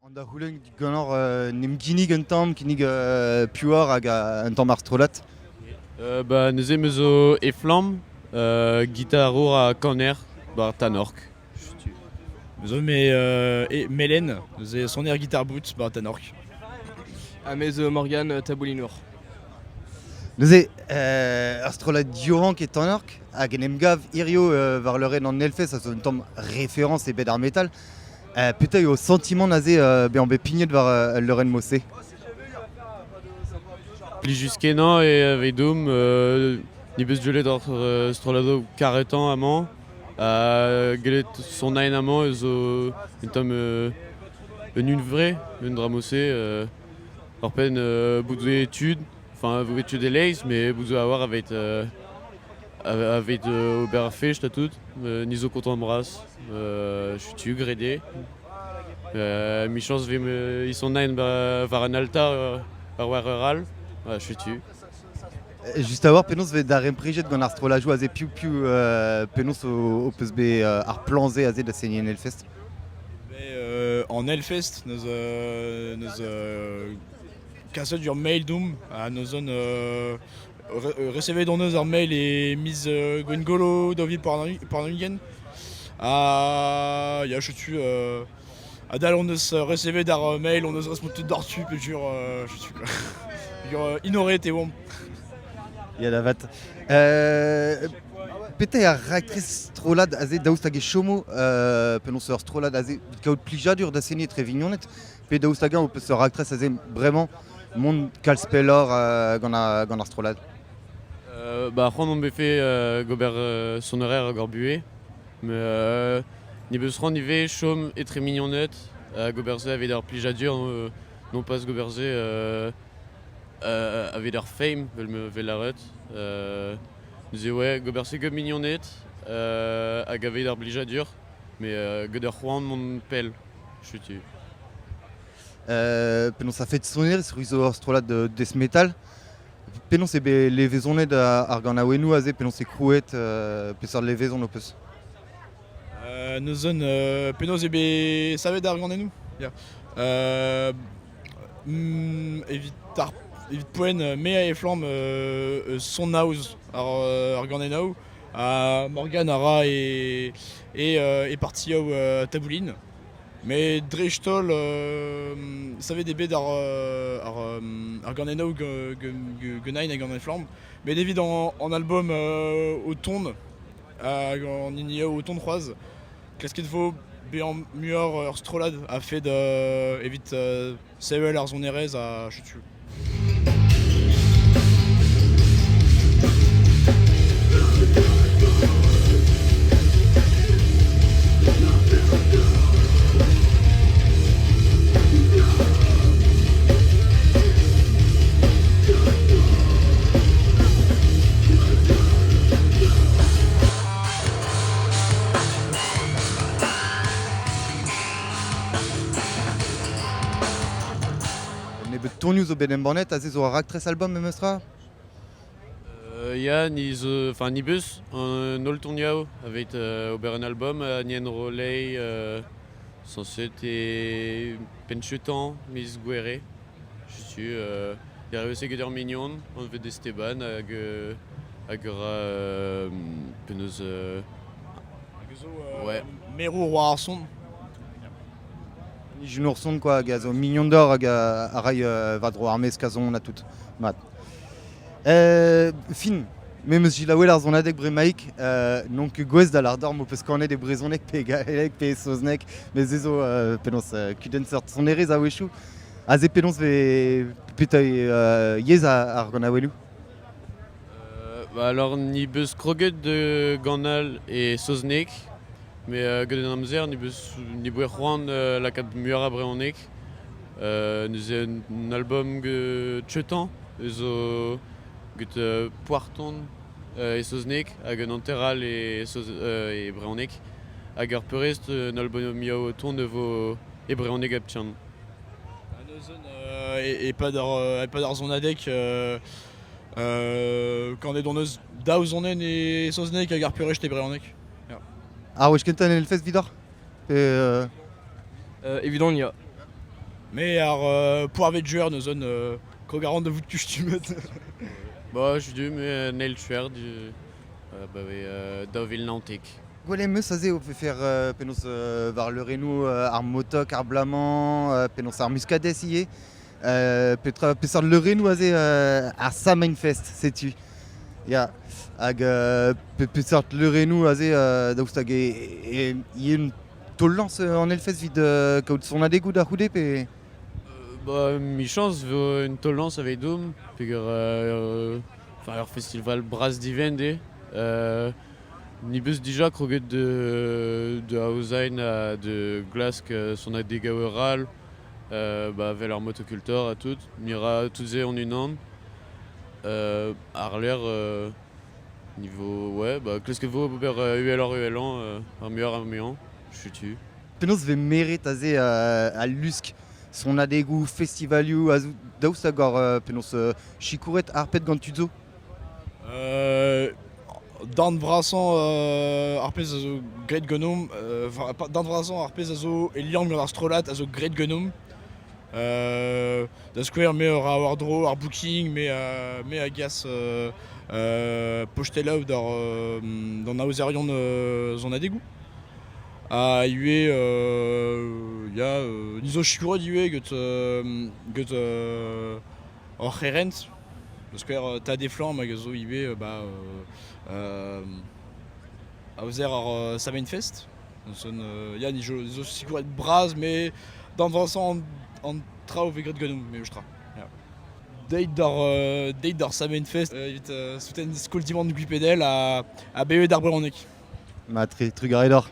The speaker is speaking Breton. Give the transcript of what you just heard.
On da c'houlenn gant nem ginig un tamm, ginig puar hag un tamm ar strolat. Neuze me zo e flam, gitarour a kaner, tanork. Zo Melen, ze son guitar boot, tanork. Amez Morgan Taboulinour. Neuze ar strolat diorank et tanork hag en em gav irio war leuren an elfez a zo un tamm référence e bet ar metal. Petra eo sentiment naze an bet pignet war leuren mosse. Plijus kenan e vedom, ni beus diolet ar strolado karetan amañ, gelet son aen amañ zo un tamm un vre, un dramosse, ar pen boudzo etud, enfin etud e leiz, mais boudzo a war avet ober ar fech ta tout, ni zo kontant bras, chutu grede. Mi chans ve son aen var an altar ar war rural, chutu. Just a war penaos vet dar emprejet gant ar strolajou a ze piu penaos o peus bet ar planze a ze da segne en elfest. En Hellfest, neus kaset ur mail doum, a neus on recevet an eus ar mail e miz Gwengolo David Parnamigen. Ya chutu a-dal on eus recevet d'ar mail, on eus respontet d'artu, pe jur chutu quoi. Jur inoret e oam. Ya da vat. Petra ar raktrez strolad a ze daoust hag e chomo penaos ur strolad a ze kaout plijadur da segne tre vignonet. Pe daoust hag o peus ur raktrez a ze bremañ mont kalspellor gant ar strolad. C'hoant on befe gober son horaire gant buez, mais ni beus ran ive chom etre mignonet, goberze avet ur plijadur, non pas goberze avet ur fame vel arret. Neuze goberse gant mignonet, hag avet ur plijadur, mais gant ur c'hoant mont pell, chutu. Penaos a fet soner sur izo ur strolad death metal. Penaos ebe levezonet ar gant aouenou a ze penaos e krouet peus ar levezon o peus. Neus on penaos ebe savet ar gant ennou. Evit poen me a e flam son naouz ar gant ennou. Morgan a ra e partiaou tabouline. Mais drejtol, savet ebet ar gant ennou genain hag an e flam. Mais devid an album o tond, an inio o tond c'hoaz, klasket vo be an muor ur strolad a fet evit sevel ar zon erez a chutu. Nebet tournoù zo bet em bannet a ze zo ar raktrez album em eus tra. Ya, ni beus an ol tourniao avet ober un album a nien rolei sanset e penchetan miz gwere. Chutu, dervese gant ur mignon, on vet Esteban hag ra penaos... Ouais. Merou war ar son. Ni jun ur son quoi hag a zo mignon d'or hag a rai va dro ar mez kazon a tout. Mat. Fin, me meus jilaouel ar zonadek bremaik, nonk gwez da lar dorm o peus kanet e brezonek pe galek pe soznek, mais ze zo penaos kuden sort son erez a wechou. A ze penaos ve petra yez ar gant aouelou. Alors ni beus kroget de Ganal et Soznek, mais gant en amzer ni bouer c'hoant lakaat muioc'h a breonek. Neuze un album tchetan, zo gant poarton e Soznek, hag un anteral e breonek, hag ur peurest un album miao ton vo e breonek a ptian. Neus on e pad ar zonadek kanet on eus daou zonen e Soznek hag ar peurest e breonek. Ah wech kentan en elfest vidor. Évident, il y a. Mais pour avec joueur de zone Kogaran de vous de costume. Bah, je dis, mais Neil Schwer, Deauville Nantic. Gwell meus aze o faire penaos var le Renault ar motok ar blamant penaos ar muscadès ie peseurt le Renault aze ar Samainfest setu. Ya hag peseurt le Renault aze daoust hag ie un tollans an elfest vid kaout son adegout ar c'houde pe... Bah, mi chance vo une tolance avec Doom, pegar ar festival Bras d'Ivende. Ni beus dija kroget de Hausain a de glask son a degaoueral, vel ar motocultor a tout. Mira tout ze en une an. Ar l'air niveau ouais, bah qu'est-ce que vaut ober UL ar muant, chutu. Penaos ve meret aze a lusk son adegou festivalioù a daoust hag ar penaos chikouret ar pet gant tuzo. Dan vrasan ar pez a zo gret gonom, dan vrasan ar pez a zo e liant gant ar strolat a zo gret gonom. Da skouer me ur a wardro ar booking me a gas pochtelaou d'an aozerion zon adegou. A yue ya nizo chikouret yue get or c'herent. Da skouer ta des flammes hag a zo yue Hauser ar Samainfest. Ya nizo chikouret braz me dan Vincent an trao ve gret ganoum me eustra. Deit d'ar Samainfest evit souten skol dimant gwipedel a BE d'ar Bremanek. Ma trugaredor.